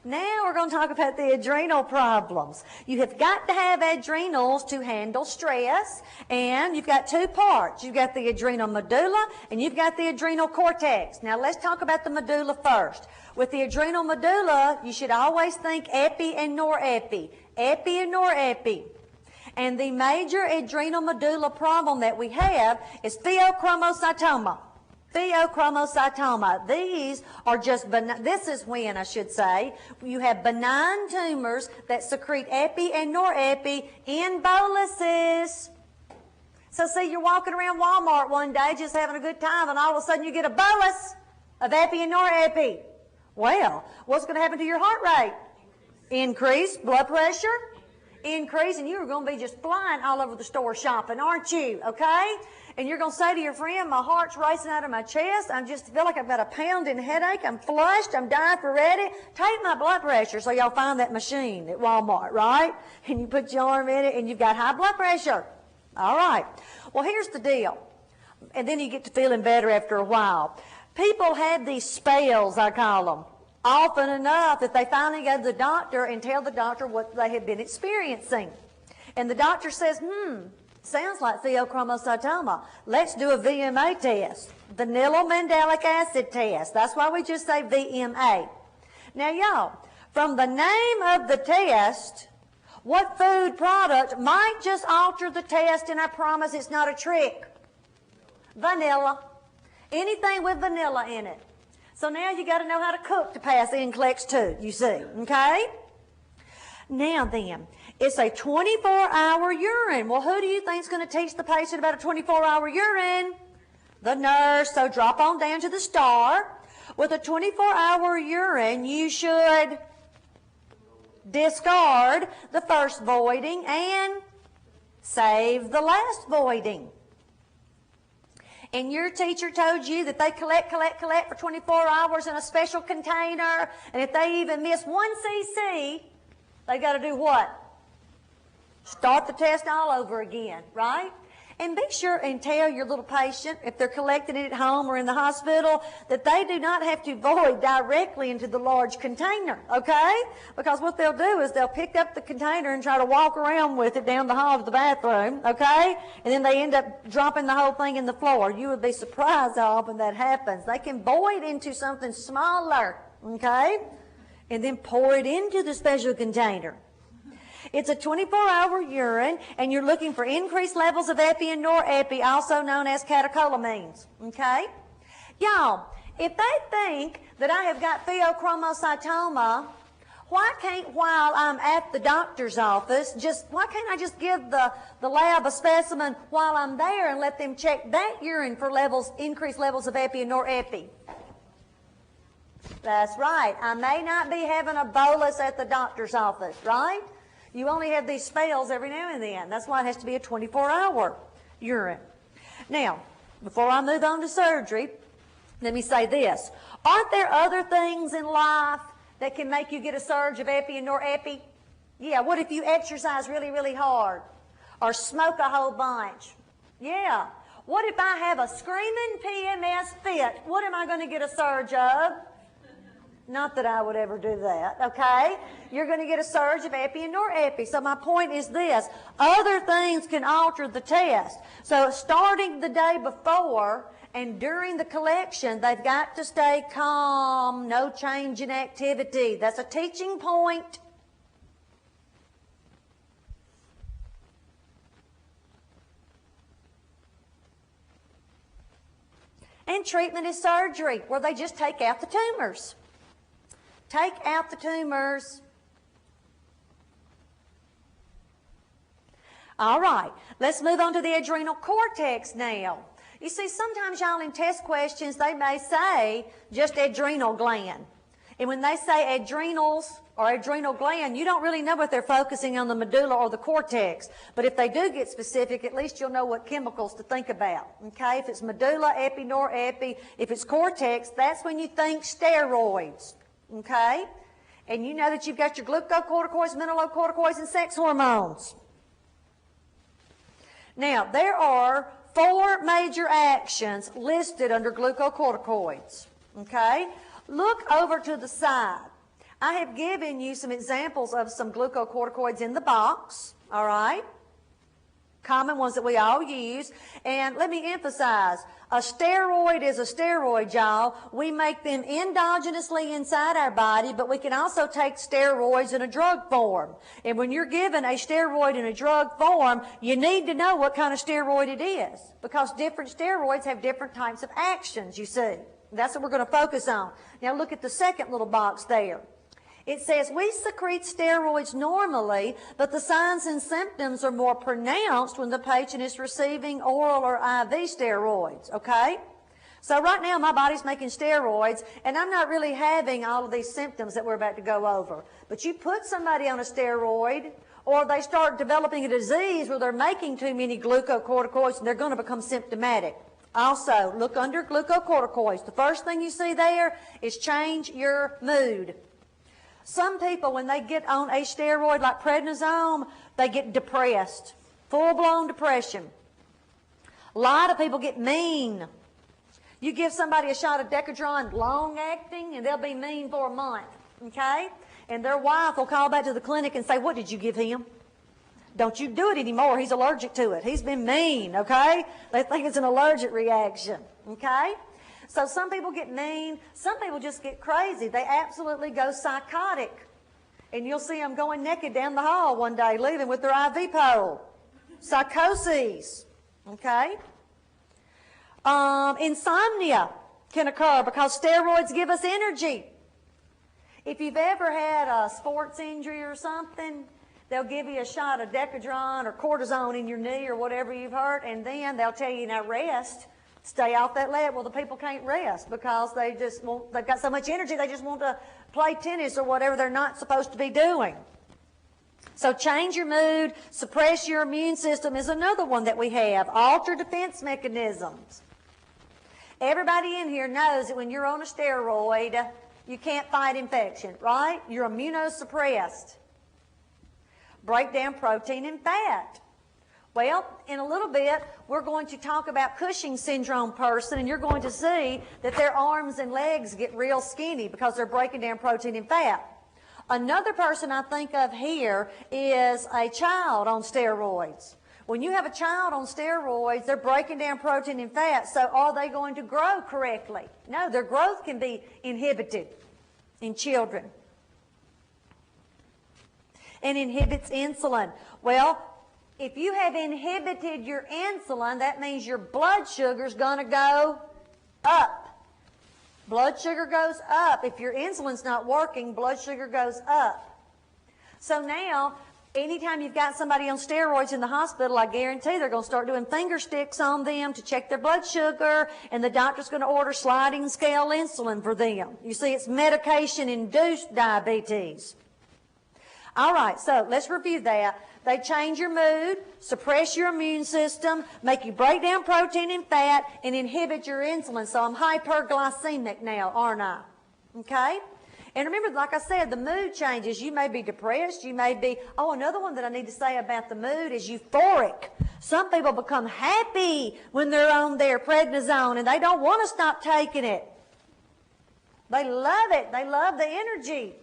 Now we're going to talk about the adrenal problems. You have got to have adrenals to handle stress, and you've got two parts. You've got the adrenal medulla, and you've got the adrenal cortex. Now let's talk about the medulla first. With the adrenal medulla, you should always think epi and norepi. Epi and norepi. And the major adrenal medulla problem that we have is pheochromocytoma. Pheochromocytoma. These are just benign. This is when, I should say, you have benign tumors that secrete epi and norepi in boluses. So see, you're walking around Walmart one day just having a good time, and all of a sudden you get a bolus of epi and norepi. Well, what's going to happen to your heart rate? Increase blood pressure. Increase, and you're going to be just flying all over the store shopping, aren't you? Okay? And you're going to say to your friend, my heart's racing out of my chest. I just feel like I've got a pounding headache. I'm flushed. I'm dying for ready. Take my blood pressure. So y'all find that machine at Walmart, right? And you put your arm in it, and you've got high blood pressure. All right. Well, here's the deal. And then you get to feeling better after a while. People have these spells, I call them, often enough that they finally go to the doctor and tell the doctor what they have been experiencing. And the doctor says, sounds like pheochromocytoma. Let's do a VMA test, vanilla mandelic acid test. That's why we just say VMA. Now, y'all, from the name of the test, what food product might just alter the test, and I promise it's not a trick? Vanilla. Anything with vanilla in it. So now you got to know how to cook to pass NCLEX 2, you see, okay? Now then, it's a 24-hour urine. Well, who do you think is going to teach the patient about a 24-hour urine? The nurse. So drop on down to the star. With a 24-hour urine, you should discard the first voiding and save the last voiding. And your teacher told you that they collect for 24 hours in a special container, and if they even miss 1 cc, they got to do what? Start the test all over again, right? And be sure and tell your little patient, if they're collecting it at home or in the hospital, that they do not have to void directly into the large container, okay? Because what they'll do is they'll pick up the container and try to walk around with it down the hall to the bathroom, okay? And then they end up dropping the whole thing in the floor. You would be surprised how often that happens. They can void into something smaller, okay? And then pour it into the special container. It's a 24-hour urine, and you're looking for increased levels of epi and norepi, also known as catecholamines, okay? Y'all, if they think that I have got pheochromocytoma, why can't, while I'm at the doctor's office, why can't I just give the lab a specimen while I'm there and let them check that urine for increased levels of epi and norepi? That's right. I may not be having a bolus at the doctor's office, right? You only have these spells every now and then. That's why it has to be a 24-hour urine. Now, before I move on to surgery, let me say this. Aren't there other things in life that can make you get a surge of epi and norepi? Yeah, what if you exercise really, really hard? Or smoke a whole bunch? Yeah. What if I have a screaming PMS fit? What am I going to get a surge of? Not that I would ever do that, okay? You're going to get a surge of epi and norepi. So my point is this. Other things can alter the test. So starting the day before and during the collection, they've got to stay calm, no change in activity. That's a teaching point. And treatment is surgery, where they just take out the tumors. Take out the tumors. All right, let's move on to the adrenal cortex now. You see, sometimes y'all in test questions, they may say just adrenal gland. And when they say adrenals or adrenal gland, you don't really know if they're focusing on the medulla or the cortex. But if they do get specific, at least you'll know what chemicals to think about. Okay, if it's medulla, epi, norepi, if it's cortex, that's when you think steroids. Okay? And you know that you've got your glucocorticoids, mineralocorticoids, and sex hormones. Now, there are 4 major actions listed under glucocorticoids. Okay? Look over to the side. I have given you some examples of some glucocorticoids in the box, all right? Common ones that we all use. And let me emphasize, a steroid is a steroid, y'all. We make them endogenously inside our body, but we can also take steroids in a drug form. And when you're given a steroid in a drug form, you need to know what kind of steroid it is, because different steroids have different types of actions, you see. That's what we're going to focus on. Now look at the second little box there. It says we secrete steroids normally, but the signs and symptoms are more pronounced when the patient is receiving oral or IV steroids, okay? So right now my body's making steroids, and I'm not really having all of these symptoms that we're about to go over. But you put somebody on a steroid, or they start developing a disease where they're making too many glucocorticoids, and they're going to become symptomatic. Also, look under glucocorticoids. The first thing you see there is change your mood. Some people, when they get on a steroid like prednisone, they get depressed, full-blown depression. A lot of people get mean. You give somebody a shot of Decadron, long-acting, and they'll be mean for a month, okay? And their wife will call back to the clinic and say, what did you give him? Don't you do it anymore. He's allergic to it. He's been mean, okay? They think it's an allergic reaction, okay? So some people get mean. Some people just get crazy. They absolutely go psychotic. And you'll see them going naked down the hall one day, leaving with their IV pole. Psychoses, okay? Insomnia can occur because steroids give us energy. If you've ever had a sports injury or something, they'll give you a shot of Decadron or cortisone in your knee or whatever you've hurt, and then they'll tell you, now rest. Stay off that leg. Well, the people can't rest because they've got so much energy, they just want to play tennis or whatever they're not supposed to be doing. So change your mood, suppress your immune system is another one that we have. Alter defense mechanisms. Everybody in here knows that when you're on a steroid, you can't fight infection, right? You're immunosuppressed. Break down protein and fat. Well, in a little bit, we're going to talk about Cushing syndrome person, and you're going to see that their arms and legs get real skinny because they're breaking down protein and fat. Another person I think of here is a child on steroids. When you have a child on steroids, they're breaking down protein and fat, so are they going to grow correctly? No, their growth can be inhibited in children. And inhibits insulin. Well, if you have inhibited your insulin, that means your blood sugar's going to go up. Blood sugar goes up. If your insulin's not working, blood sugar goes up. So now, anytime you've got somebody on steroids in the hospital, I guarantee they're going to start doing finger sticks on them to check their blood sugar, and the doctor's going to order sliding scale insulin for them. You see, it's medication-induced diabetes. All right, so let's review that. They change your mood, suppress your immune system, make you break down protein and fat, and inhibit your insulin. So I'm hyperglycemic now, aren't I? Okay? And remember, like I said, the mood changes. You may be depressed. You may be, another one that I need to say about the mood is euphoric. Some people become happy when they're on their prednisone, and they don't want to stop taking it. They love it. They love the energy.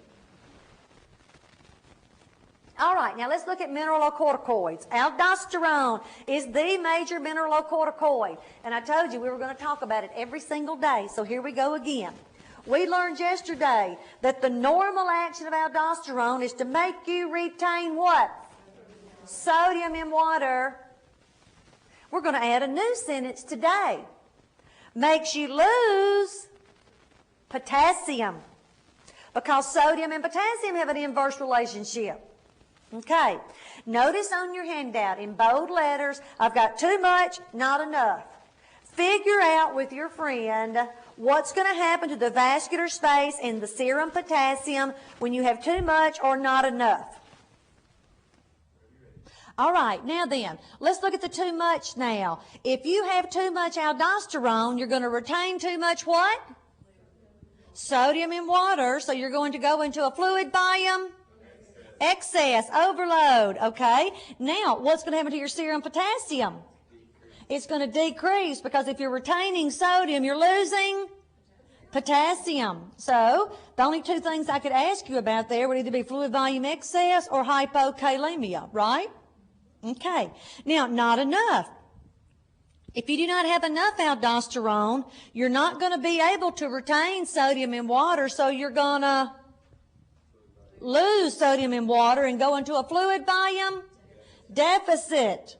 All right, now let's look at mineralocorticoids. Aldosterone is the major mineralocorticoid. And I told you we were going to talk about it every single day, so here we go again. We learned yesterday that the normal action of aldosterone is to make you retain what? Sodium in water. We're going to add a new sentence today. Makes you lose potassium. Because sodium and potassium have an inverse relationship. Okay, notice on your handout in bold letters, I've got too much, not enough. Figure out with your friend what's going to happen to the vascular space and the serum potassium when you have too much or not enough. All right, now then, let's look at the too much now. If you have too much aldosterone, you're going to retain too much what? Sodium in water, so you're going to go into a fluid volume. Excess, overload, okay? Now, what's going to happen to your serum potassium? It's going to decrease because if you're retaining sodium, you're losing Potassium. So the only two things I could ask you about there would either be fluid volume excess or hypokalemia, right? Okay. Now, not enough. If you do not have enough aldosterone, you're not going to be able to retain sodium in water, so you're going to lose sodium in water and go into a fluid volume deficit.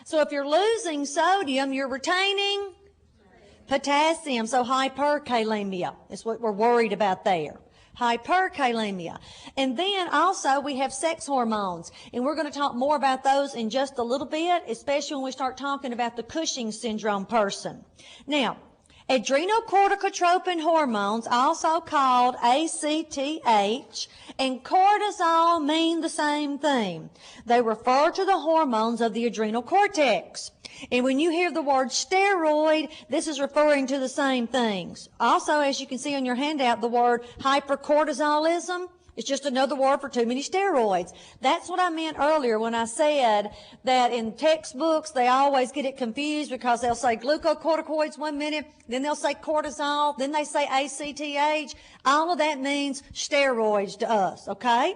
So if you're losing sodium, you're retaining potassium, so hyperkalemia is what we're worried about there. Hyperkalemia. And then also we have sex hormones, and we're going to talk more about those in just a little bit, especially when we start talking about the Cushing syndrome person. Now, adrenocorticotropin hormones, also called ACTH, and cortisol mean the same thing. They refer to the hormones of the adrenal cortex. And when you hear the word steroid, this is referring to the same things. Also, as you can see on your handout, the word hypercortisolism is just another word for too many steroids. That's what I meant earlier when I said that in textbooks they always get it confused because they'll say glucocorticoids one minute, then they'll say cortisol, then they say ACTH. All of that means steroids to us, okay?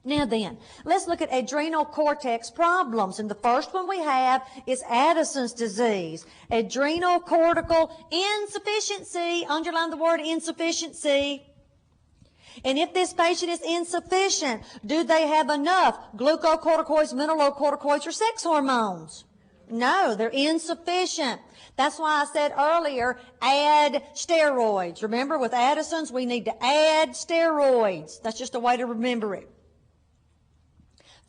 Now then, let's look at adrenal cortex problems. And the first one we have is Addison's disease. Adrenal cortical insufficiency. Underline the word insufficiency. And if this patient is insufficient, do they have enough glucocorticoids, mineralocorticoids, or sex hormones? No, they're insufficient. That's why I said earlier, add steroids. Remember, with Addison's, we need to add steroids. That's just a way to remember it.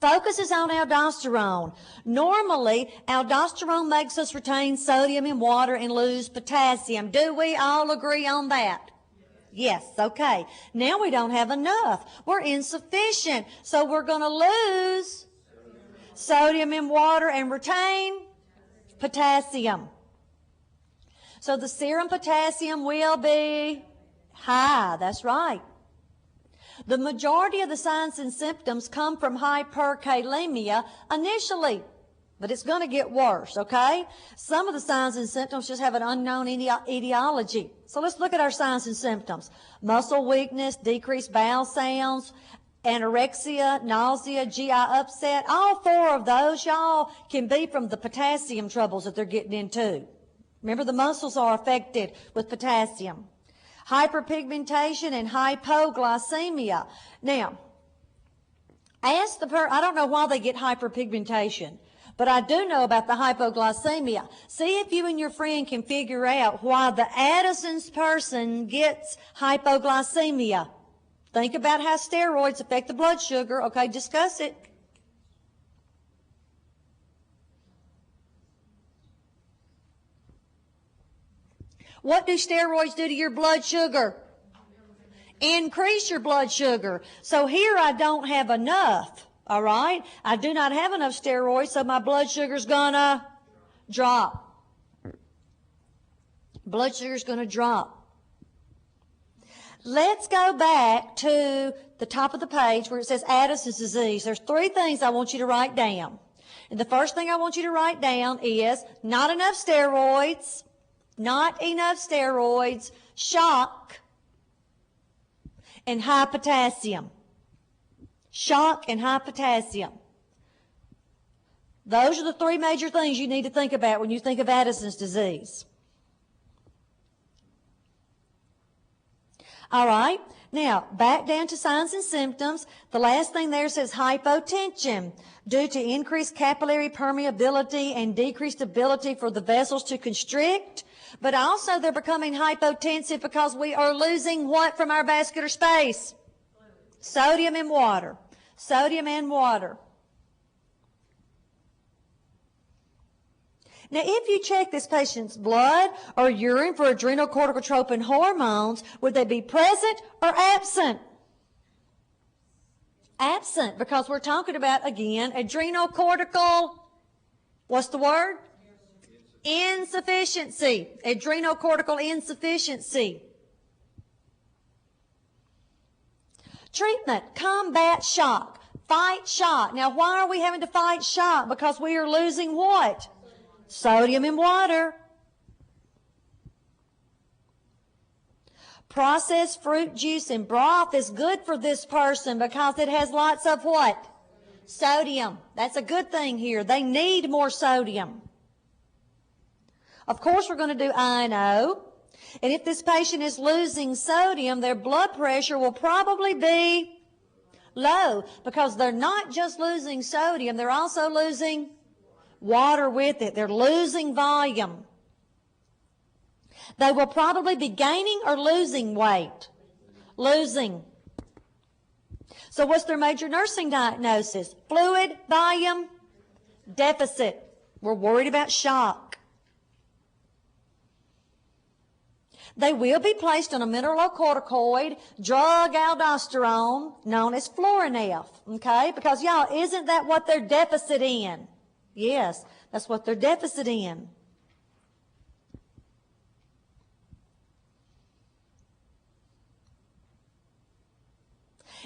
Focuses on aldosterone. Normally, aldosterone makes us retain sodium in water and lose potassium. Do we all agree on that? Yes, okay. Now we don't have enough. We're insufficient. So we're going to lose sodium in water and retain potassium. So the serum potassium will be high. That's right. The majority of the signs and symptoms come from hyperkalemia initially, but it's going to get worse, okay? Some of the signs and symptoms just have an unknown etiology. So let's look at our signs and symptoms. Muscle weakness, decreased bowel sounds, anorexia, nausea, GI upset. All four of those, y'all, can be from the potassium troubles that they're getting into. Remember, the muscles are affected with potassium. Hyperpigmentation and hypoglycemia. Now, ask I don't know why they get hyperpigmentation, but I do know about the hypoglycemia. See if you and your friend can figure out why the Addison's person gets hypoglycemia. Think about how steroids affect the blood sugar. Okay, discuss it. What do steroids do to your blood sugar? Increase your blood sugar. So here I don't have enough, all right? I do not have enough steroids, so my blood sugar's going to drop. Blood sugar's going to drop. Let's go back to the top of the page where it says Addison's disease. There's three things I want you to write down. And the first thing I want you to write down is not enough steroids. Not enough steroids, shock, and high potassium. Shock and high potassium. Those are the three major things you need to think about when you think of Addison's disease. All right. Now, back down to signs and symptoms. The last thing there says hypotension due to increased capillary permeability and decreased ability for the vessels to constrict. But also they're becoming hypotensive because we are losing what from our vascular space? Sodium and water. Sodium and water. Now, if you check this patient's blood or urine for adrenocorticotropin hormones, would they be present or absent? Absent, because we're talking about, again, adrenocortical, what's the word? Insufficiency. Adrenocortical insufficiency. Treatment, combat shock, fight shock. Now, why are we having to fight shock? Because we are losing what? Sodium and water. Processed fruit juice and broth is good for this person because it has lots of what? Sodium. That's a good thing here. They need more sodium. Of course, we're going to do I&O. And if this patient is losing sodium, their blood pressure will probably be low because they're not just losing sodium, they're also losing water with it. They're losing volume. They will probably be gaining or losing weight. Losing. So what's their major nursing diagnosis? Fluid volume deficit. We're worried about shock. They will be placed on a mineralocorticoid, drug aldosterone, known as Florinef, okay? Because, y'all, isn't that what they're deficit in? Yes, that's what they're deficit in.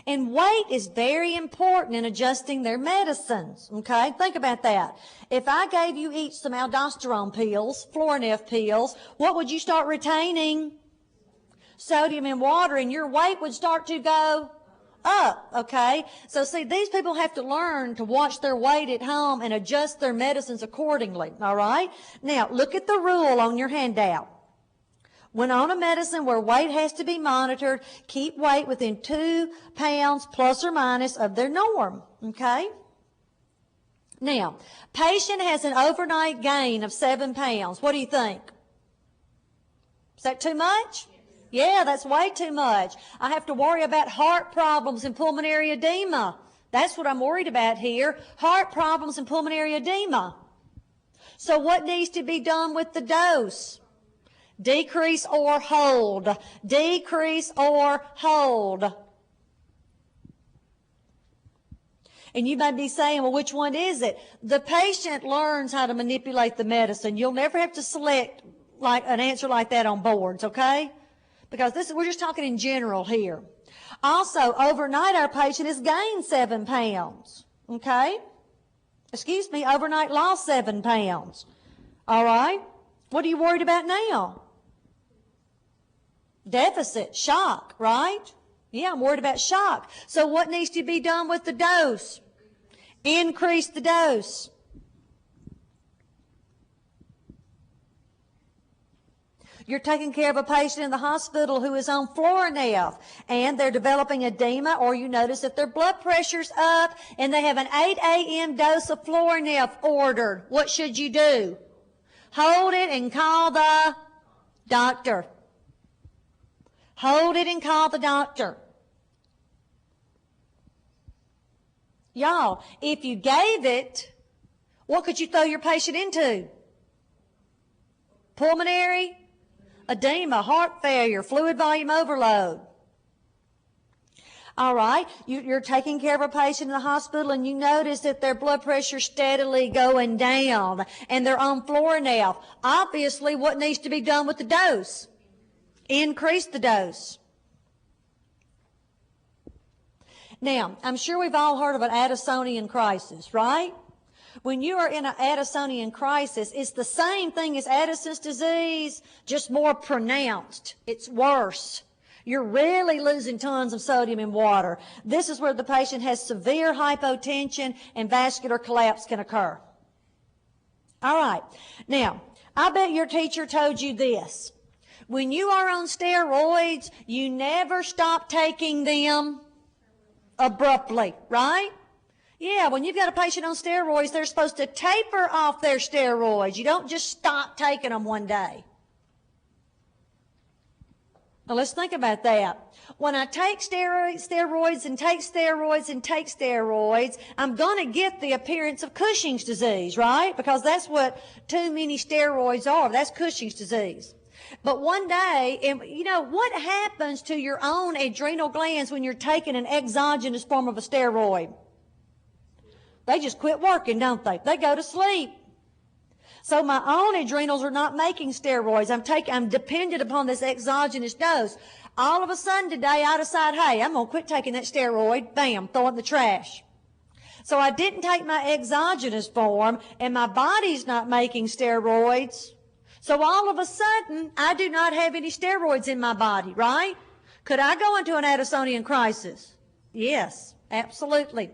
And weight is very important in adjusting their medicines, okay? Think about that. If I gave you each some aldosterone pills, Florinef pills, what would you start retaining? Sodium and water, and your weight would start to go up, okay? So see, these people have to learn to watch their weight at home and adjust their medicines accordingly, all right? Now, look at the rule on your handout. When on a medicine where weight has to be monitored, keep weight within 2 pounds plus or minus of their norm, okay? Now, patient has an overnight gain of 7 pounds. What do you think? Is that too much? Yeah, that's way too much. I have to worry about heart problems and pulmonary edema. That's what I'm worried about here. Heart problems and pulmonary edema. So what needs to be done with the dose? Decrease or hold. Decrease or hold. And you may be saying, well, which one is it? The patient learns how to manipulate the medicine. You'll never have to select like an answer like that on boards, okay? Because we're just talking in general here. Also, overnight our patient has gained 7 pounds, okay? Excuse me, overnight lost 7 pounds. All right? What are you worried about now? Deficit, shock, right? Yeah, I'm worried about shock. So what needs to be done with the dose? Increase the dose. You're taking care of a patient in the hospital who is on Florinef and they're developing edema, or you notice that their blood pressure's up and they have an 8 a.m. dose of Florinef ordered. What should you do? Hold it and call the doctor. Hold it and call the doctor. Y'all, if you gave it, what could you throw your patient into? Pulmonary edema, heart failure, fluid volume overload. All right, you're taking care of a patient in the hospital and you notice that their blood pressure steadily going down and they're on Florinef. Obviously, what needs to be done with the dose? Increase the dose. Now, I'm sure we've all heard of an Addisonian crisis, right? When you are in an Addisonian crisis, it's the same thing as Addison's disease, just more pronounced. It's worse. You're really losing tons of sodium in water. This is where the patient has severe hypotension and vascular collapse can occur. All right. Now, I bet your teacher told you this. When you are on steroids, you never stop taking them abruptly, right? Yeah, when you've got a patient on steroids, they're supposed to taper off their steroids. You don't just stop taking them one day. Now let's think about that. When I take steroids and take steroids and take steroids, I'm going to get the appearance of Cushing's disease, right? Because that's what too many steroids are. That's Cushing's disease. But one day, you know, what happens to your own adrenal glands when you're taking an exogenous form of a steroid? They just quit working, don't they? They go to sleep. So my own adrenals are not making steroids. I'm dependent upon this exogenous dose. All of a sudden today, I decide, hey, I'm going to quit taking that steroid. Bam, throw it in the trash. So I didn't take my exogenous form, and my body's not making steroids. So all of a sudden, I do not have any steroids in my body, right? Could I go into an Addisonian crisis? Yes, absolutely.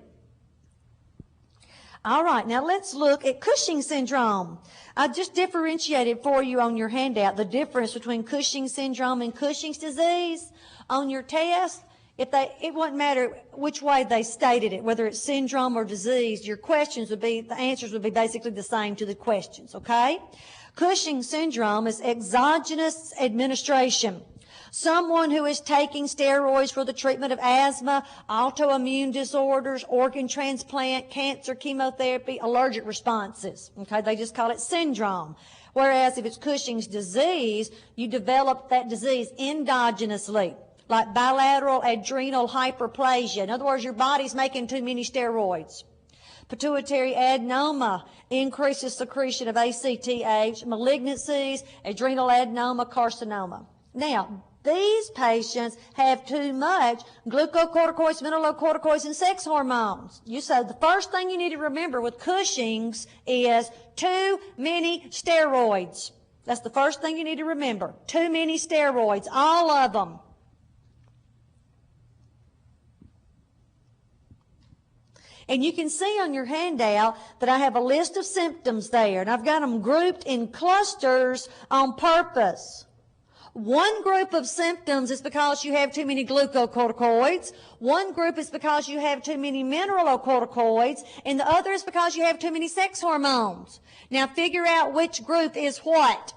All right, now let's look at Cushing syndrome. I just differentiated for you on your handout the difference between Cushing syndrome and Cushing's disease. On your test, it wouldn't matter which way they stated it, whether it's syndrome or disease, the answers would be basically the same to the questions, okay? Cushing syndrome is exogenous administration. Someone who is taking steroids for the treatment of asthma, autoimmune disorders, organ transplant, cancer, chemotherapy, allergic responses. Okay, they just call it syndrome. Whereas if it's Cushing's disease, you develop that disease endogenously, like bilateral adrenal hyperplasia. In other words, your body's making too many steroids. Pituitary adenoma increases secretion of ACTH, malignancies, adrenal adenoma, carcinoma. Now, these patients have too much glucocorticoids, mineralocorticoids, and sex hormones. So the first thing you need to remember with Cushing's is too many steroids. That's the first thing you need to remember. Too many steroids, all of them. And you can see on your handout that I have a list of symptoms there, and I've got them grouped in clusters on purpose. One group of symptoms is because you have too many glucocorticoids. One group is because you have too many mineralocorticoids, and the other is because you have too many sex hormones. Now figure out which group is what.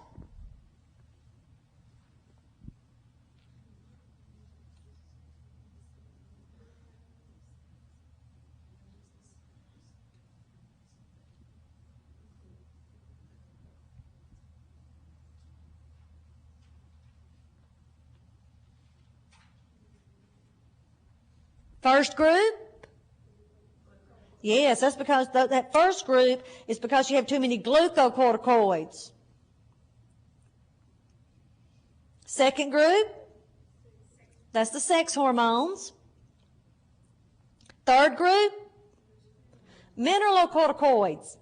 First group? Yes, that's because that first group is because you have too many glucocorticoids. Second group? That's the sex hormones. Third group? Mineralocorticoids.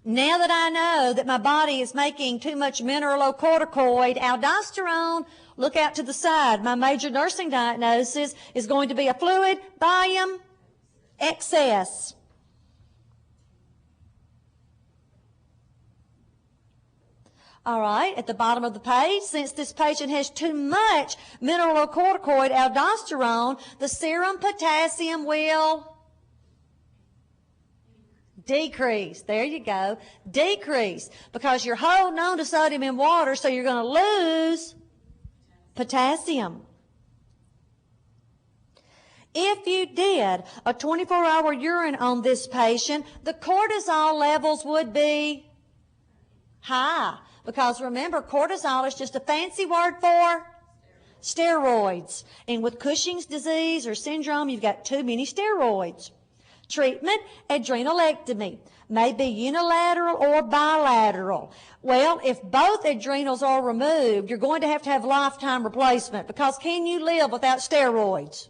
Now that I know that my body is making too much mineralocorticoid, aldosterone, look out to the side. My major nursing diagnosis is going to be a fluid volume excess. All right, at the bottom of the page, since this patient has too much mineralocorticoid aldosterone, the serum potassium will decrease. There you go. Decrease. Because you're holding on to sodium in water, so you're going to lose potassium. If you did a 24-hour urine on this patient, the cortisol levels would be high. Because remember, cortisol is just a fancy word for steroids. And with Cushing's disease or syndrome, you've got too many steroids. Treatment, adrenalectomy, may be unilateral or bilateral. Well, if both adrenals are removed, you're going to have lifetime replacement, because can you live without steroids?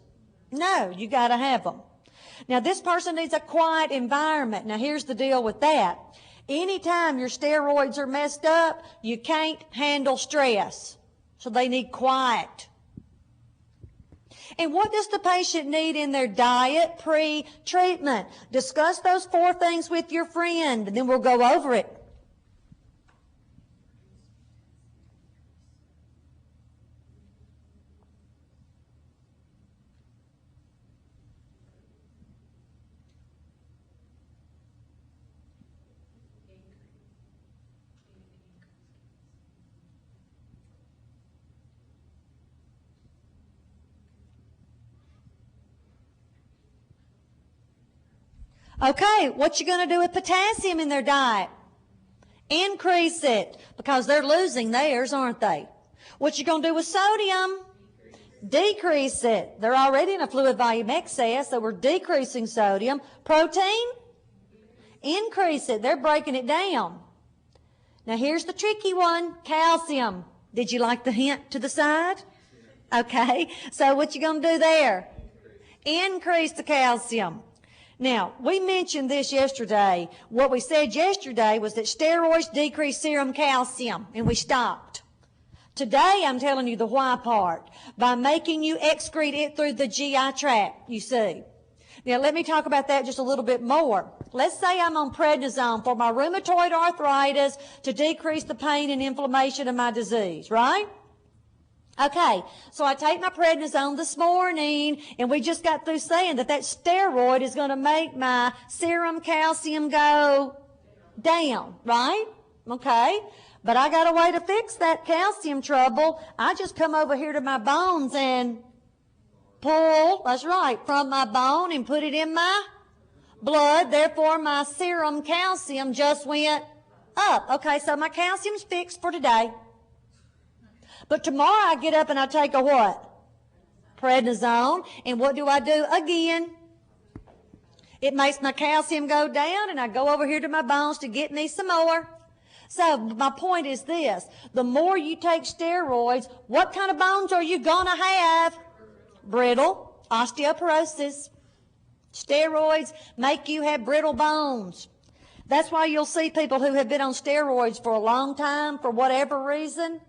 No, you got to have them. Now, this person needs a quiet environment. Now, here's the deal with that. Anytime your steroids are messed up, you can't handle stress. So they need quiet. And what does the patient need in their diet pre-treatment? Discuss those 4 things with your friend, and then we'll go over it. Okay, what you going to do with potassium in their diet? Increase it, because they're losing theirs, aren't they? What you going to do with sodium? Decrease it. They're already in a fluid volume excess, so we're decreasing sodium. Protein? Increase it. They're breaking it down. Now here's the tricky one, calcium. Did you like the hint to the side? Okay, so what you going to do there? Increase the calcium. Now, we mentioned this yesterday. What we said yesterday was that steroids decrease serum calcium, and we stopped. Today, I'm telling you the why part. By making you excrete it through the GI tract, you see. Now, let me talk about that just a little bit more. Let's say I'm on prednisone for my rheumatoid arthritis to decrease the pain and inflammation of my disease, right? Okay, so I take my prednisone this morning, and we just got through saying that steroid is going to make my serum calcium go down, right? Okay, but I got a way to fix that calcium trouble. I just come over here to my bones and pull, that's right, from my bone and put it in my blood. Therefore, my serum calcium just went up. Okay, so my calcium's fixed for today. But tomorrow I get up and I take a what? Prednisone. And what do I do again? It makes my calcium go down, and I go over here to my bones to get me some more. So my point is this. The more you take steroids, what kind of bones are you going to have? Brittle, osteoporosis. Steroids make you have brittle bones. That's why you'll see people who have been on steroids for a long time, for whatever reason,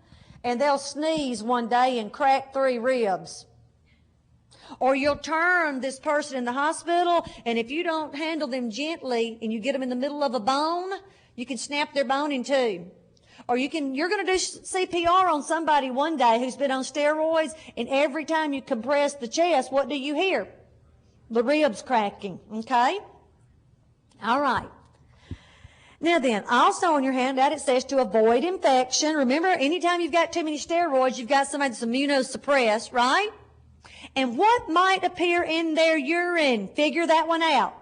and they'll sneeze one day and crack 3 ribs. Or you'll turn this person in the hospital, and if you don't handle them gently and you get them in the middle of a bone, you can snap their bone in 2. Or you're going to do CPR on somebody one day who's been on steroids, and every time you compress the chest, what do you hear? The ribs cracking, okay? All right. Now then, also on your handout it says to avoid infection. Remember, anytime you've got too many steroids, you've got somebody that's immunosuppressed, right? And what might appear in their urine? Figure that one out.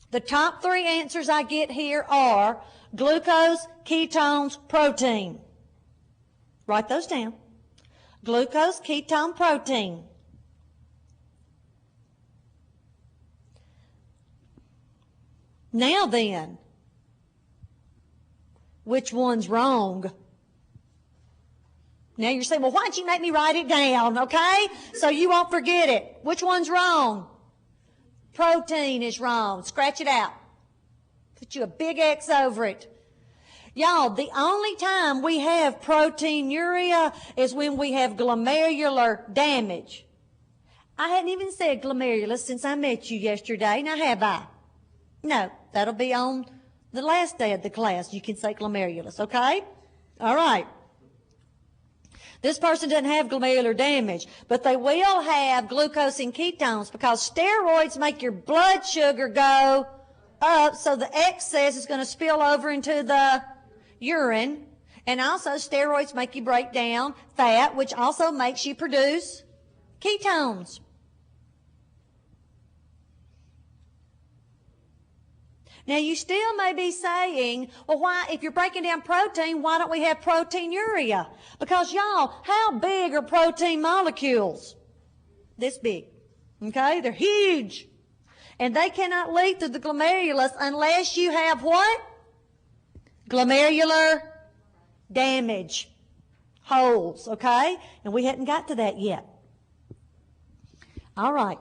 The top 3 answers I get here are glucose, ketones, protein. Write those down. Glucose, ketone, protein. Now then, which one's wrong? Now you're saying, well, why don't you make me write it down, okay? So you won't forget it. Which one's wrong? Protein is wrong. Scratch it out. Put you a big X over it. Y'all, the only time we have proteinuria is when we have glomerular damage. I hadn't even said glomerulus since I met you yesterday. Now, have I? No, that'll be on the last day of the class. You can say glomerulus, okay? All right. This person doesn't have glomerular damage, but they will have glucose and ketones because steroids make your blood sugar go up, so the excess is going to spill over into the urine. And also steroids make you break down fat, which also makes you produce ketones. Now, you still may be saying, well, why, if you're breaking down protein, why don't we have proteinuria? Because, y'all, how big are protein molecules? This big, okay? They're huge. And they cannot leak through the glomerulus unless you have what? Glomerular damage. Holes, okay? And we hadn't got to that yet. All right.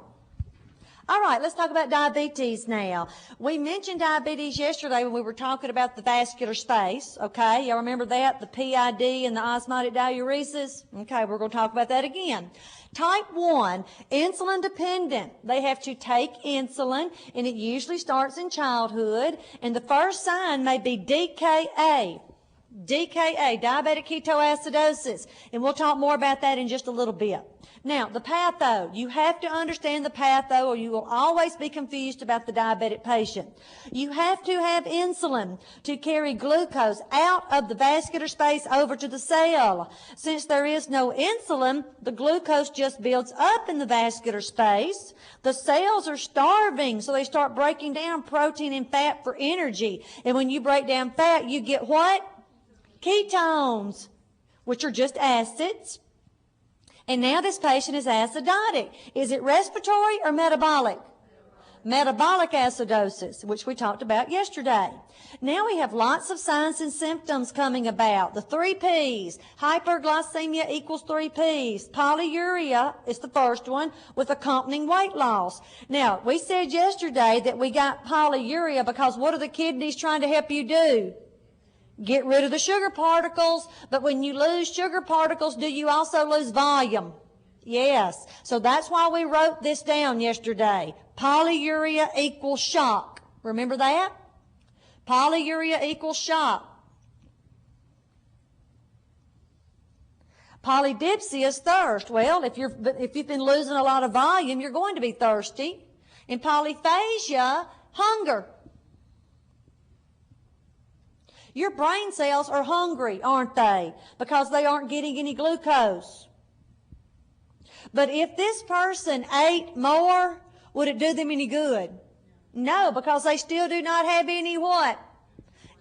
All right, let's talk about diabetes now. We mentioned diabetes yesterday when we were talking about the vascular space, okay? Y'all remember that? The PID and the osmotic diuresis? Okay, we're going to talk about that again. Type 1, insulin dependent. They have to take insulin, and it usually starts in childhood, and the first sign may be DKA. DKA, diabetic ketoacidosis, and we'll talk more about that in just a little bit. Now, the patho, you have to understand the patho or you will always be confused about the diabetic patient. You have to have insulin to carry glucose out of the vascular space over to the cell. Since there is no insulin, the glucose just builds up in the vascular space. The cells are starving, so they start breaking down protein and fat for energy. And when you break down fat, you get what? Ketones, which are just acids. And now this patient is acidotic. Is it respiratory or metabolic? metabolic acidosis, which we talked about yesterday. Now we have lots of signs and symptoms coming about. The 3 Ps, hyperglycemia equals 3 Ps. Polyuria is the first one with accompanying weight loss. Now, we said yesterday that we got polyuria because what are the kidneys trying to help you do? Get rid of the sugar particles. But when you lose sugar particles, do you also lose volume? Yes. So that's why we wrote this down yesterday. Polyuria equals shock. Remember that? Polyuria equals shock. Polydipsia is thirst. Well, if you've been losing a lot of volume, you're going to be thirsty. And polyphagia, hunger. Your brain cells are hungry, aren't they? Because they aren't getting any glucose. But if this person ate more, would it do them any good? No, because they still do not have any what?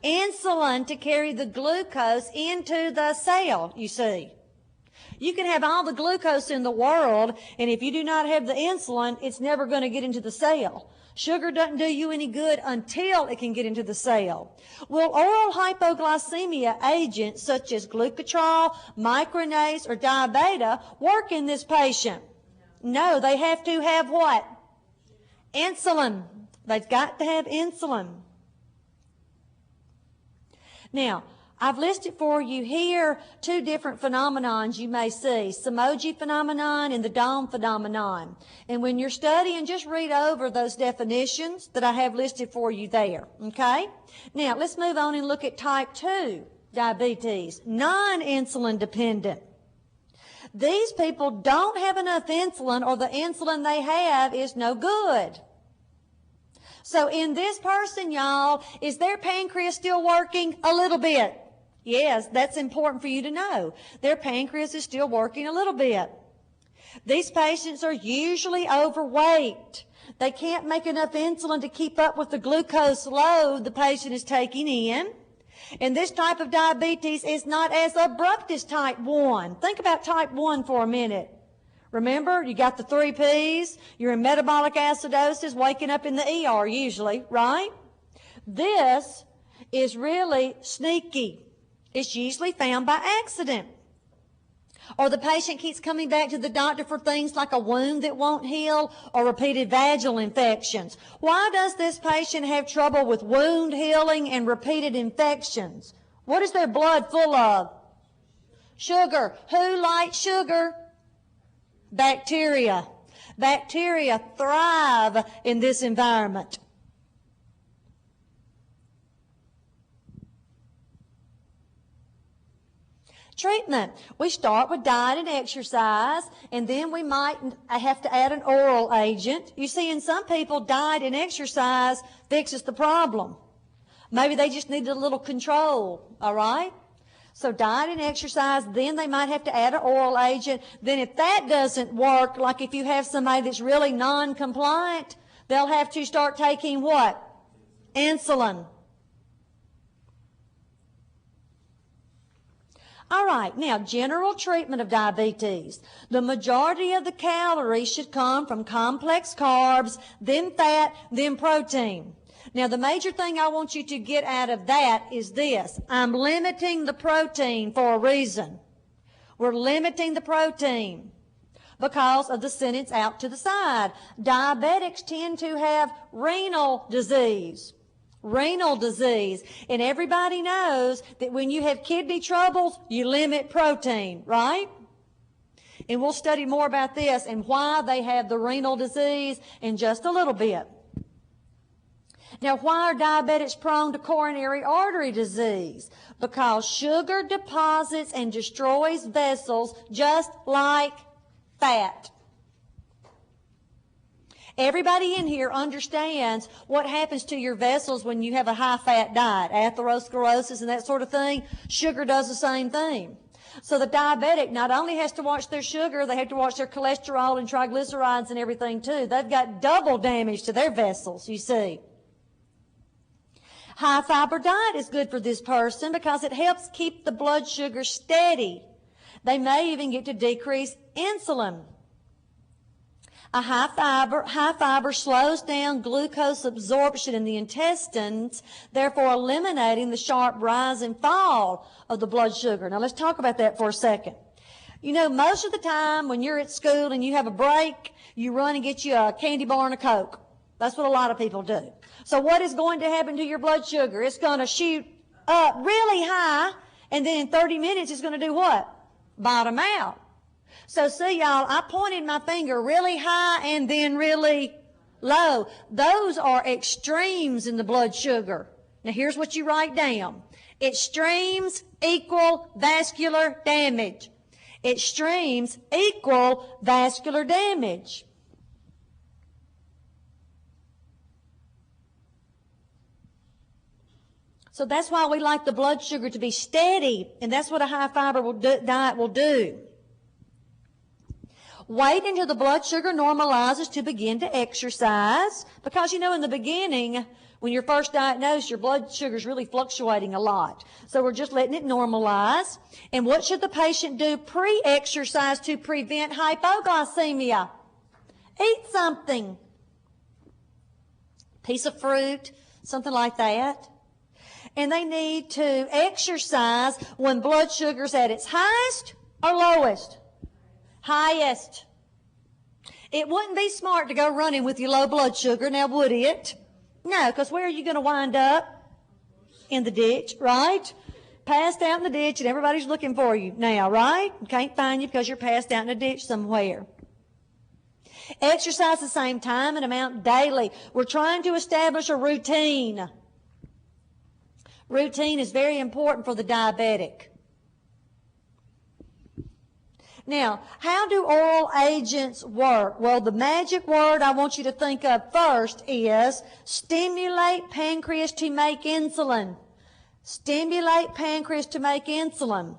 Insulin to carry the glucose into the cell, you see. You can have all the glucose in the world, and if you do not have the insulin, it's never going to get into the cell. Sugar doesn't do you any good until it can get into the cell. Will oral hypoglycemia agents such as glucotrol, micronase, or diabeta work in this patient? No, they have to have what? Insulin. They've got to have insulin. Now, I've listed for you here 2 different phenomenons you may see, Samoji phenomenon and the dome phenomenon. And when you're studying, just read over those definitions that I have listed for you there, okay? Now, let's move on and look at type 2 diabetes, non-insulin dependent. These people don't have enough insulin, or the insulin they have is no good. So in this person, y'all, is their pancreas still working? A little bit. Yes, that's important for you to know. Their pancreas is still working a little bit. These patients are usually overweight. They can't make enough insulin to keep up with the glucose load the patient is taking in. And this type of diabetes is not as abrupt as type 1. Think about type 1 for a minute. Remember, you got the 3 Ps, you're in metabolic acidosis, waking up in the ER usually, right? This is really sneaky. It's usually found by accident. Or the patient keeps coming back to the doctor for things like a wound that won't heal or repeated vaginal infections. Why does this patient have trouble with wound healing and repeated infections? What is their blood full of? Sugar. Who likes sugar? Bacteria. Bacteria thrive in this environment. Treatment. We start with diet and exercise, and then we might have to add an oral agent. You see, in some people, diet and exercise fixes the problem. Maybe they just need a little control, all right? So diet and exercise, then they might have to add an oral agent. Then if that doesn't work, like if you have somebody that's really non-compliant, they'll have to start taking what? Insulin. All right, now general treatment of diabetes. The majority of the calories should come from complex carbs, then fat, then protein. Now the major thing I want you to get out of that is this. I'm limiting the protein for a reason. We're limiting the protein because of the sentence out to the side. Diabetics tend to have renal disease. Renal disease. And everybody knows that when you have kidney troubles, you limit protein, right? And we'll study more about this and why they have the renal disease in just a little bit. Now, why are diabetics prone to coronary artery disease? Because sugar deposits and destroys vessels just like fat. Everybody in here understands what happens to your vessels when you have a high-fat diet, atherosclerosis and that sort of thing. Sugar does the same thing. So the diabetic not only has to watch their sugar, they have to watch their cholesterol and triglycerides and everything too. They've got double damage to their vessels, you see. High-fiber diet is good for this person because it helps keep the blood sugar steady. They may even get to decrease insulin. A high fiber slows down glucose absorption in the intestines, therefore eliminating the sharp rise and fall of the blood sugar. Now let's talk about that for a second. You know, most of the time when you're at school and you have a break, you run and get you a candy bar and a Coke. That's what a lot of people do. So what is going to happen to your blood sugar? It's going to shoot up really high, and then in 30 minutes it's going to do what? Bottom out. So see, y'all, I pointed my finger really high and then really low. Those are extremes in the blood sugar. Now here's what you write down. Extremes equal vascular damage. Extremes equal vascular damage. So that's why we like the blood sugar to be steady, and that's what a high fiber diet will do. Wait until the blood sugar normalizes to begin to exercise, because you know in the beginning, when you're first diagnosed, your blood sugar is really fluctuating a lot. So we're just letting it normalize. And what should the patient do pre-exercise to prevent hypoglycemia? Eat something. Piece of fruit, something like that. And they need to exercise when blood sugar's at its highest or lowest? Highest. It wouldn't be smart to go running with your low blood sugar, now would it? No, because where are you going to wind up? In the ditch, right? Passed out in the ditch and everybody's looking for you now, right? Can't find you because you're passed out in a ditch somewhere. Exercise the same time and amount daily. We're trying to establish a routine. Routine is very important for the diabetic. Now, how do oral agents work? Well, the magic word I want you to think of first is stimulate pancreas to make insulin. Stimulate pancreas to make insulin.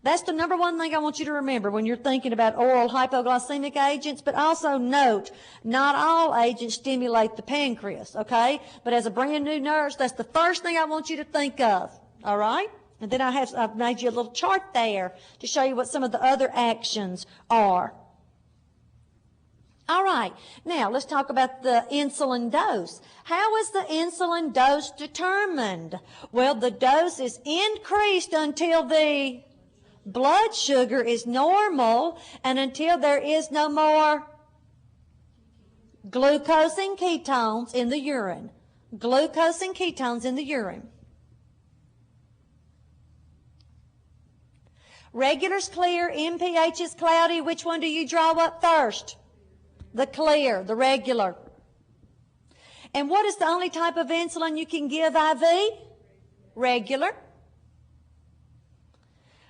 That's the number one thing I want you to remember when you're thinking about oral hypoglycemic agents, but also note, not all agents stimulate the pancreas, okay? But as a brand new nurse, that's the first thing I want you to think of, all right? And then I've made you a little chart there to show you what some of the other actions are. All right, now let's talk about the insulin dose. How is the insulin dose determined? Well, the dose is increased until the blood sugar is normal and until there is no more glucose and ketones in the urine. Glucose and ketones in the urine. Regular's clear, MPH is cloudy. Which one do you draw up first? The clear, the regular. And what is the only type of insulin you can give IV? Regular.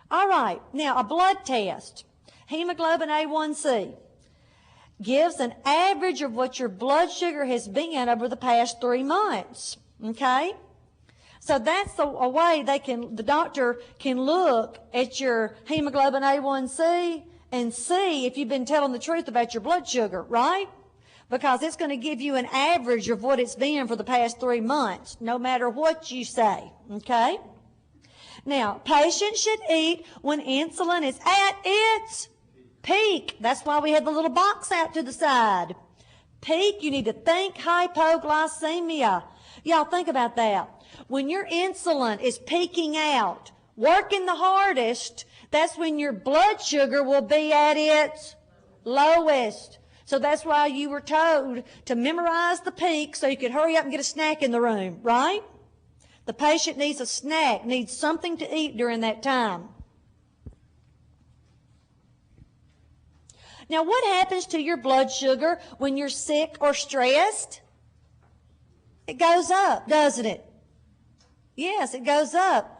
All right, now a blood test. Hemoglobin A1C gives an average of what your blood sugar has been over the past 3 months. Okay? So that's a way the doctor can look at your hemoglobin A1C and see if you've been telling the truth about your blood sugar, right? Because it's going to give you an average of what it's been for the past 3 months, no matter what you say, okay? Now, patients should eat when insulin is at its peak. That's why we have the little box out to the side. Peak, you need to think hypoglycemia. Y'all think about that. When your insulin is peaking out, working the hardest, that's when your blood sugar will be at its lowest. So that's why you were told to memorize the peak so you could hurry up and get a snack in the room, right? The patient needs a snack, needs something to eat during that time. Now, what happens to your blood sugar when you're sick or stressed? It goes up, doesn't it? Yes, it goes up.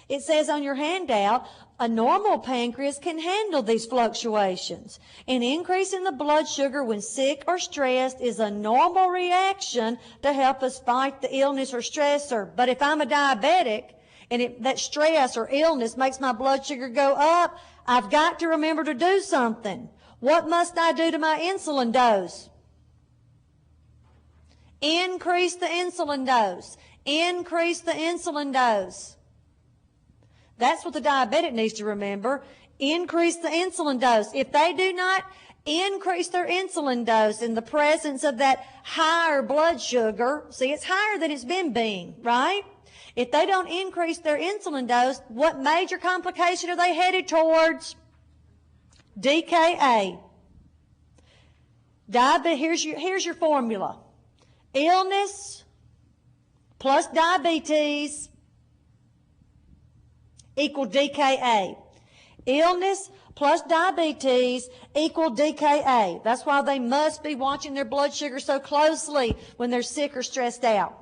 It says on your handout, a normal pancreas can handle these fluctuations. An increase in the blood sugar when sick or stressed is a normal reaction to help us fight the illness or stressor. But if I'm a diabetic and that stress or illness makes my blood sugar go up, I've got to remember to do something. What must I do to my insulin dose? Increase the insulin dose. Increase the insulin dose. That's what the diabetic needs to remember. increase the insulin dose. If they do not increase their insulin dose in the presence of that higher blood sugar, see, it's higher than it's been being, right? If they don't increase their insulin dose, what major complication are they headed towards? DKA. Here's your formula. Illness plus diabetes equal DKA. Illness plus diabetes equal DKA. That's why they must be watching their blood sugar so closely when they're sick or stressed out.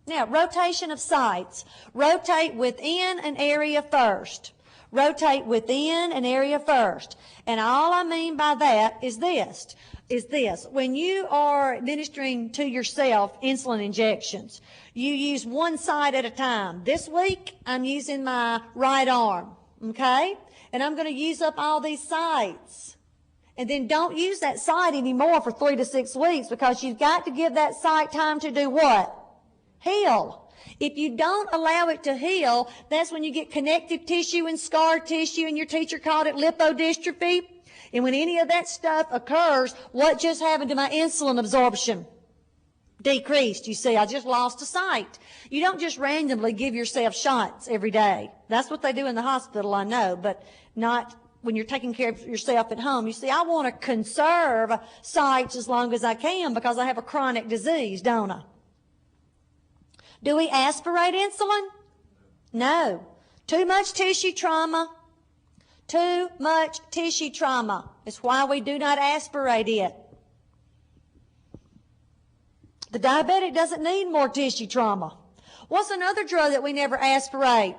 Now, rotation of sites. Rotate within an area first. Rotate within an area first. And all I mean by that is this. When you are administering to yourself insulin injections, you use one side at a time. This week, I'm using my right arm, okay? And I'm going to use up all these sites. And then don't use that site anymore for 3 to 6 weeks, because you've got to give that site time to do what? Heal. If you don't allow it to heal, that's when you get connective tissue and scar tissue, and your teacher called it lipodystrophy. And when any of that stuff occurs, what just happened to my insulin absorption? Decreased. You see, I just lost a site. You don't just randomly give yourself shots every day. That's what they do in the hospital, I know, but not when you're taking care of yourself at home. You see, I want to conserve sites as long as I can because I have a chronic disease, don't I? Do we aspirate insulin? No. Too much tissue trauma. Too much tissue trauma. It's why we do not aspirate it. The diabetic doesn't need more tissue trauma. What's another drug that we never aspirate?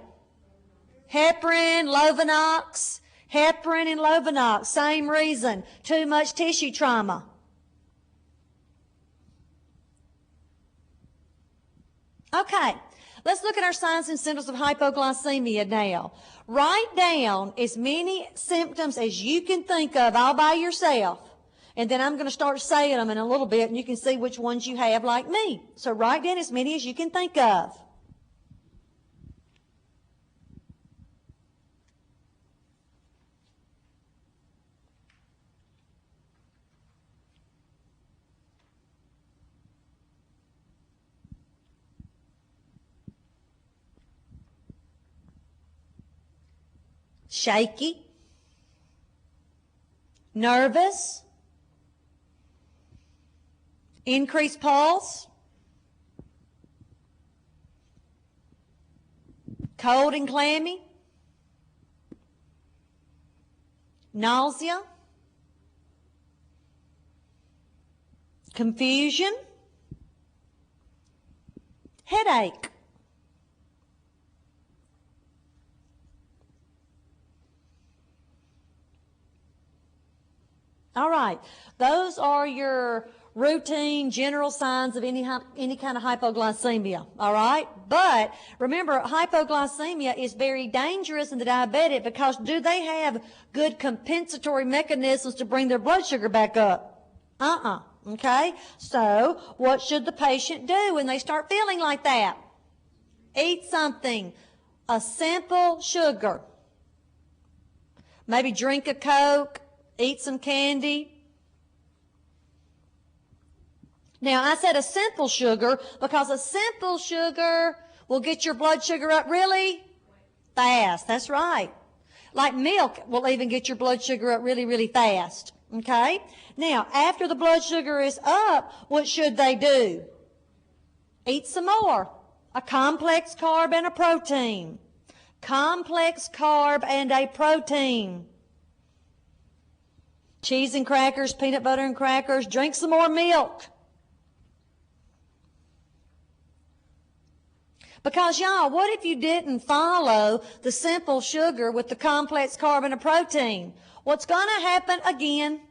Heparin, Lovenox. Heparin and Lovenox, same reason. Too much tissue trauma. Okay, let's look at our signs and symptoms of hypoglycemia now. Write down as many symptoms as you can think of all by yourself. And then I'm going to start saying them in a little bit, and you can see which ones you have like me. So write down as many as you can think of. Shaky, nervous, increased pulse, cold and clammy, nausea, confusion, headache. All right, those are your routine general signs of any kind of hypoglycemia, all right? But remember, hypoglycemia is very dangerous in the diabetic because do they have good compensatory mechanisms to bring their blood sugar back up? Okay? So what should the patient do when they start feeling like that? Eat something, a simple sugar. Maybe drink a Coke. Eat some candy. Now, I said a simple sugar because a simple sugar will get your blood sugar up really fast. That's right. Like milk will even get your blood sugar up really, really fast. Okay? Now, after the blood sugar is up, what should they do? Eat some more. A complex carb and a protein. Complex carb and a protein. Cheese and crackers, peanut butter and crackers. Drink some more milk. Because, y'all, what if you didn't follow the simple sugar with the complex carb and a protein? What's going to happen again?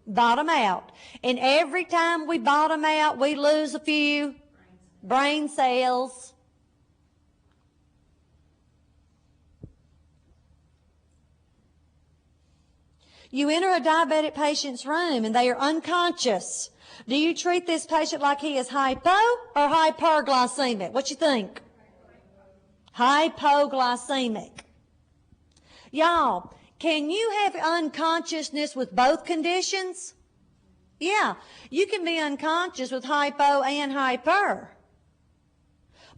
Bottom out. And every time we bottom out, we lose a few brain cells. You enter a diabetic patient's room and they are unconscious. Do you treat this patient like he is hypo or hyperglycemic? What you think? hypoglycemic. Y'all, can you have unconsciousness with both conditions? Yeah, you can be unconscious with hypo and hyper.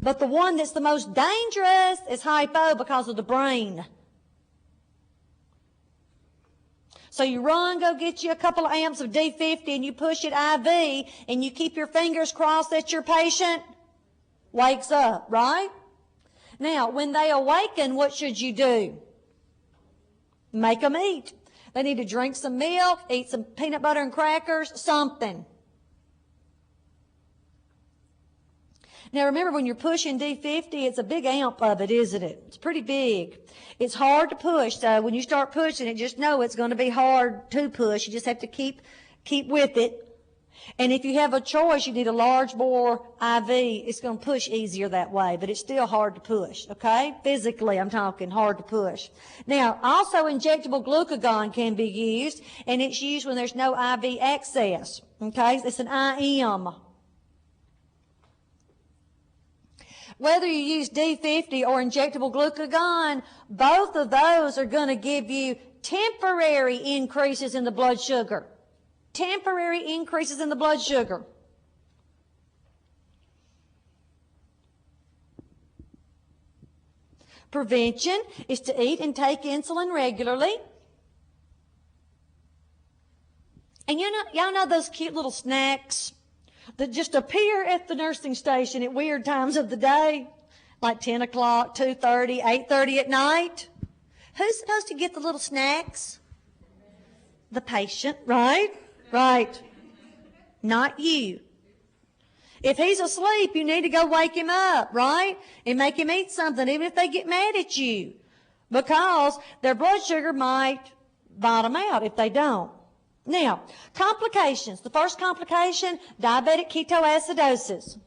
But the one that's the most dangerous is hypo because of the brain. So you run, go get you a couple of amps of D50 and you push it IV and you keep your fingers crossed that your patient wakes up, right? Now, when they awaken, what should you do? Make them eat. They need to drink some milk, eat some peanut butter and crackers, something. Now remember, when you're pushing D50, it's a big amp of it, isn't it? It's pretty big. It's hard to push, so when you start pushing it, just know it's going to be hard to push. You just have to keep with it. And if you have a choice, you need a large bore IV. It's going to push easier that way, but it's still hard to push, okay? Physically, I'm talking hard to push. Now, also injectable glucagon can be used, and it's used when there's no IV access, okay? It's an IM. Whether you use D50 or injectable glucagon, both of those are going to give you temporary increases in the blood sugar. Temporary increases in the blood sugar. Prevention is to eat and take insulin regularly. And y'all know those cute little snacks that just appear at the nursing station at weird times of the day, like 10 o'clock, 2:30, 8:30 at night? Who's supposed to get the little snacks? The patient, right? Right. Not you. If he's asleep, you need to go wake him up, right? And make him eat something, even if they get mad at you, because their blood sugar might bottom out if they don't. Now, complications. The first complication, diabetic ketoacidosis.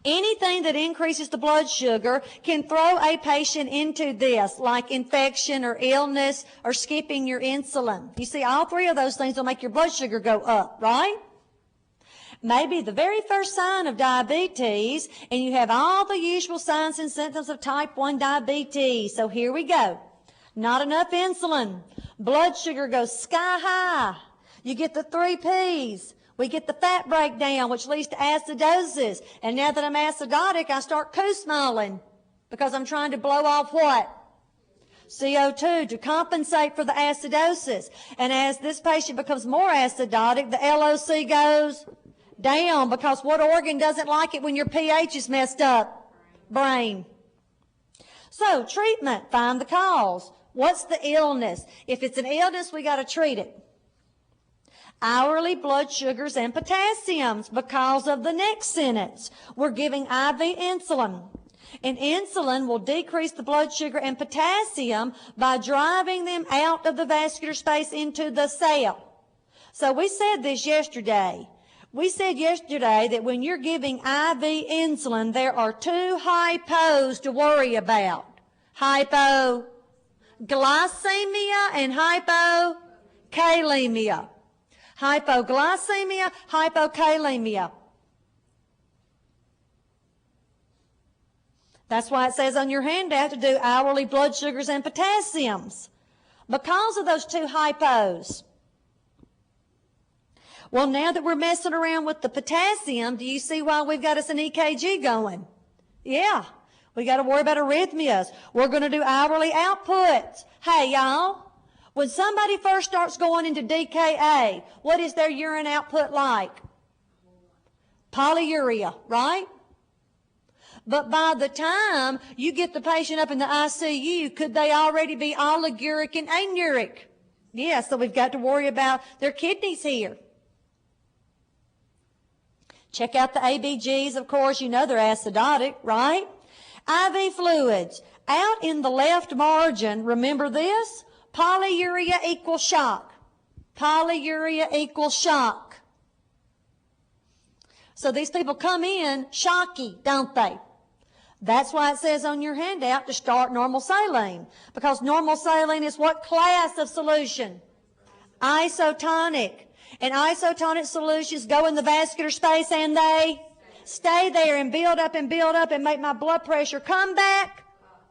Anything that increases the blood sugar can throw a patient into this, like infection or illness or skipping your insulin. You see, all three of those things will make your blood sugar go up, right? Maybe the very first sign of diabetes, and you have all the usual signs and symptoms of type 1 diabetes. So here we go. Not enough insulin. Blood sugar goes sky high. You get the 3 Ps. We get the fat breakdown, which leads to acidosis. And now that I'm acidotic, I start co-smiling because I'm trying to blow off what? CO2 to compensate for the acidosis. And as this patient becomes more acidotic, the LOC goes down, because what organ doesn't like it when your pH is messed up? Brain. So treatment, find the cause. What's the illness? If it's an illness, we got to treat it. Hourly blood sugars and potassiums, because of the next sentence. We're giving IV insulin. And insulin will decrease the blood sugar and potassium by driving them out of the vascular space into the cell. So we said this yesterday. We said yesterday that when you're giving IV insulin, there are 2 hypos to worry about. Hypoglycemia and hypokalemia. Hypoglycemia, hypokalemia. That's why it says on your handout to do hourly blood sugars and potassiums, because of those 2 hypos. Well, now that we're messing around with the potassium, do you see why we've got us an EKG going? Yeah, we got to worry about arrhythmias. We're going to do hourly outputs. Hey, y'all, when somebody first starts going into DKA, what is their urine output like? Polyuria, right? But by the time you get the patient up in the ICU, could they already be oliguric and anuric? Yeah, so we've got to worry about their kidneys here. Check out the ABGs, of course. You know they're acidotic, right? IV fluids. Out in the left margin, remember this? Polyuria equals shock. Polyuria equals shock. So these people come in shocky, don't they? That's why it says on your handout to start normal saline, because normal saline is what class of solution? Isotonic. And isotonic solutions go in the vascular space and they stay there and build up and make my blood pressure come back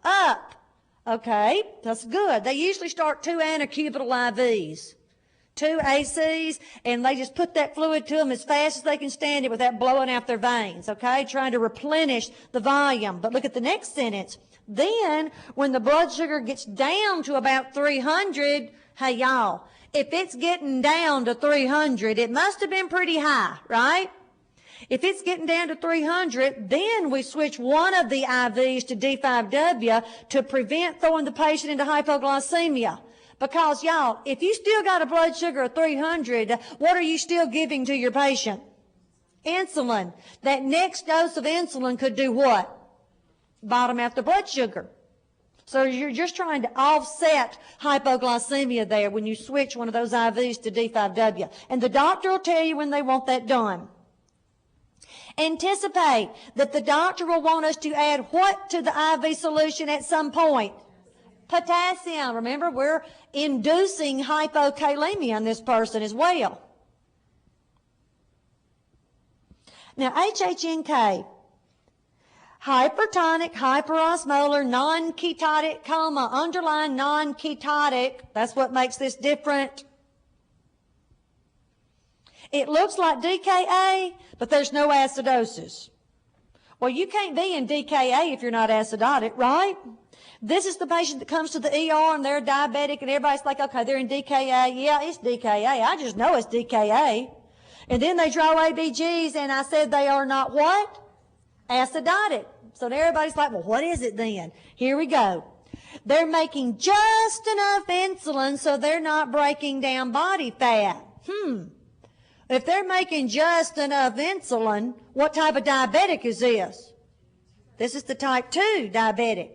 up. Okay, that's good. They usually start 2 anticubital IVs, 2 ACs, and they just put that fluid to them as fast as they can stand it without blowing out their veins, okay, trying to replenish the volume. But look at the next sentence. Then, when the blood sugar gets down to about 300, hey, y'all, if it's getting down to 300, it must have been pretty high, right? If it's getting down to 300, then we switch one of the IVs to D5W to prevent throwing the patient into hypoglycemia. Because, y'all, if you still got a blood sugar of 300, what are you still giving to your patient? Insulin. That next dose of insulin could do what? Bottom out the blood sugar. So you're just trying to offset hypoglycemia there when you switch one of those IVs to D5W. And the doctor will tell you when they want that done. Anticipate that the doctor will want us to add what to the IV solution at some point? Potassium. Remember, we're inducing hypokalemia in this person as well. Now, HHNK, hypertonic, hyperosmolar, non-ketotic coma, underlying non-ketotic, that's what makes this different. It looks like DKA, but there's no acidosis. Well, you can't be in DKA if you're not acidotic, right? This is the patient that comes to the ER and they're diabetic and everybody's like, okay, they're in DKA. Yeah, it's DKA. I just know it's DKA. And then they draw ABGs and I said they are not what? Acidotic. So everybody's like, well, what is it then? Here we go. They're making just enough insulin so they're not breaking down body fat. If they're making just enough insulin, what type of diabetic is this? This is the type 2 diabetic.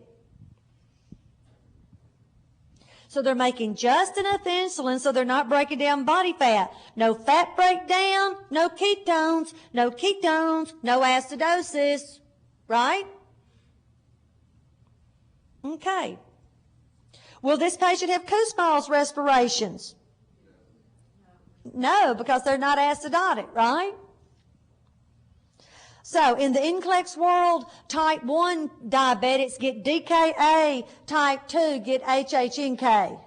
So they're making just enough insulin so they're not breaking down body fat. No fat breakdown, no ketones, no acidosis, right? Okay. Will this patient have Kussmaul's respirations? No, because they're not acidotic, right? So in the NCLEX world, type 1 diabetics get DKA, type 2 get HHNK.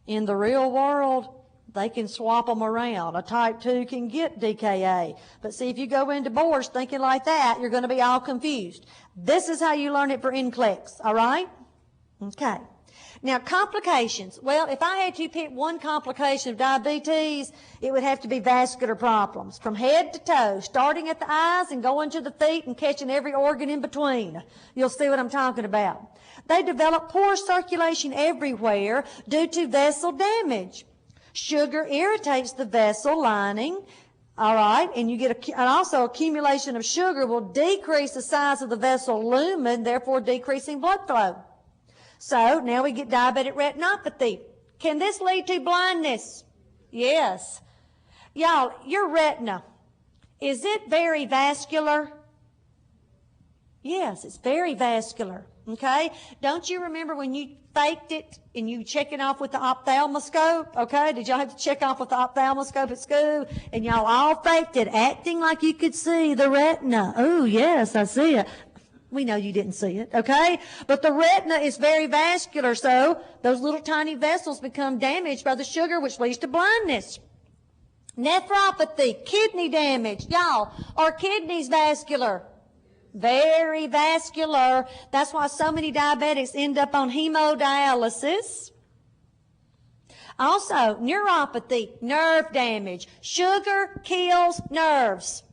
In the real world, they can swap them around. A type 2 can get DKA. But see, if you go into boards thinking like that, you're going to be all confused. This is how you learn it for NCLEX, all right? Okay. Now, complications. Well, if I had to pick one complication of diabetes, it would have to be vascular problems from head to toe, starting at the eyes and going to the feet and catching every organ in between. You'll see what I'm talking about. They develop poor circulation everywhere due to vessel damage. Sugar irritates the vessel lining, all right, and you get and also accumulation of sugar will decrease the size of the vessel lumen, therefore decreasing blood flow. So now we get diabetic retinopathy. Can this lead to blindness? Yes. Y'all, your retina, is it very vascular? Yes, it's very vascular. Okay? Don't you remember when you faked it and you check it off with the ophthalmoscope? Okay? Did y'all have to check off with the ophthalmoscope at school? And y'all all faked it, acting like you could see the retina. Oh, yes, I see it. We know you didn't see it, okay? But the retina is very vascular, so those little tiny vessels become damaged by the sugar, which leads to blindness. Nephropathy, kidney damage. Y'all, are kidneys vascular? Very vascular. That's why so many diabetics end up on hemodialysis. Also, neuropathy, nerve damage. Sugar kills nerves.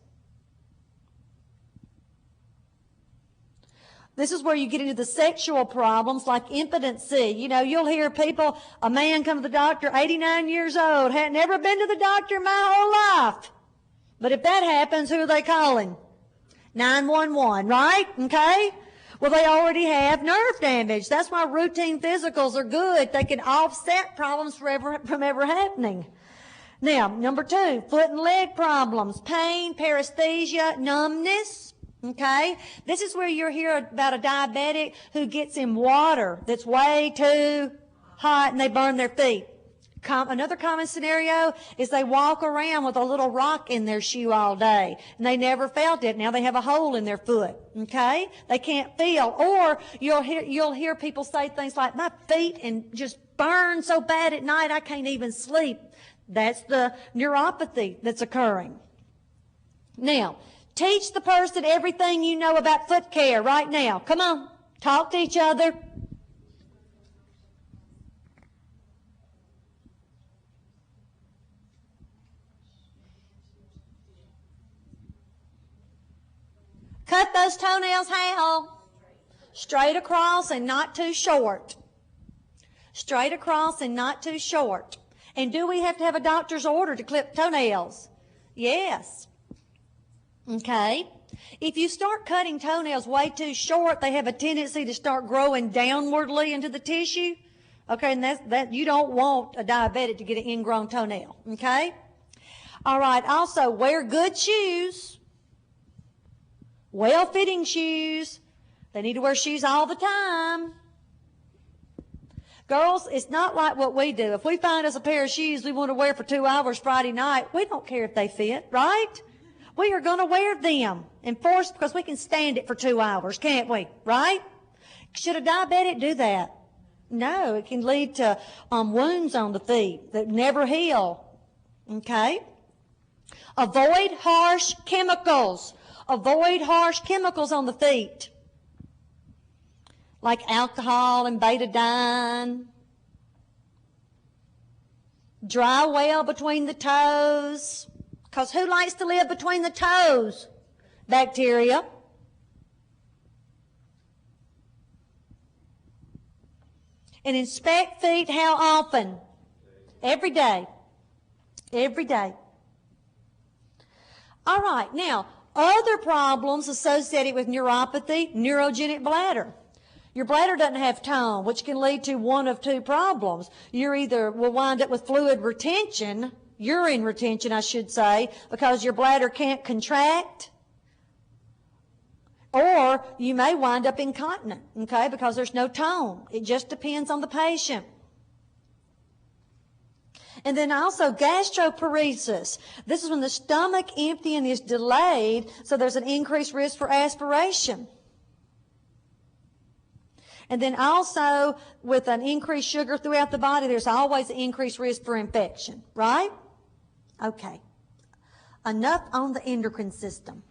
This is where you get into the sexual problems like impotency. You know, you'll hear people, a man come to the doctor, 89 years old, had never been to the doctor my whole life. But if that happens, who are they calling? 911, right? Okay? Well, they already have nerve damage. That's why routine physicals are good. They can offset problems from ever happening. Now, number 2, foot and leg problems, pain, paresthesia, numbness. Okay? This is where you hear about a diabetic who gets in water that's way too hot and they burn their feet. Another common scenario is they walk around with a little rock in their shoe all day, and they never felt it. Now they have a hole in their foot, okay? They can't feel. Or you'll hear people say things like, my feet and just burn so bad at night I can't even sleep. That's the neuropathy that's occurring. Now, teach the person everything you know about foot care right now. Come on, talk to each other. Cut those toenails how? Straight across and not too short. Straight across and not too short. And do we have to have a doctor's order to clip toenails? Yes. Okay. If you start cutting toenails way too short, they have a tendency to start growing downwardly into the tissue. Okay, and that you don't want a diabetic to get an ingrown toenail. Okay? All right, also wear good shoes. Well-fitting shoes. They need to wear shoes all the time. Girls, it's not like what we do. If we find us a pair of shoes we want to wear for 2 hours Friday night, we don't care if they fit, right? We are going to wear them and force because we can stand it for 2 hours, can't we? Right? Should a diabetic do that? No, it can lead to wounds on the feet that never heal. Okay? Avoid harsh chemicals. Avoid harsh chemicals on the feet, like alcohol and betadine. Dry well between the toes, because who likes to live between the toes? Bacteria. And inspect feet how often? Every day. Every day. All right, now, other problems associated with neuropathy, neurogenic bladder. Your bladder doesn't have tone, which can lead to one of two problems. You either will wind up with fluid retention, urine retention, I should say, because your bladder can't contract, or you may wind up incontinent, okay, because there's no tone. It just depends on the patient. And then also gastroparesis. This is when the stomach emptying is delayed, so there's an increased risk for aspiration. And then also with an increased sugar throughout the body, there's always an increased risk for infection, right? Okay. Enough on the endocrine system.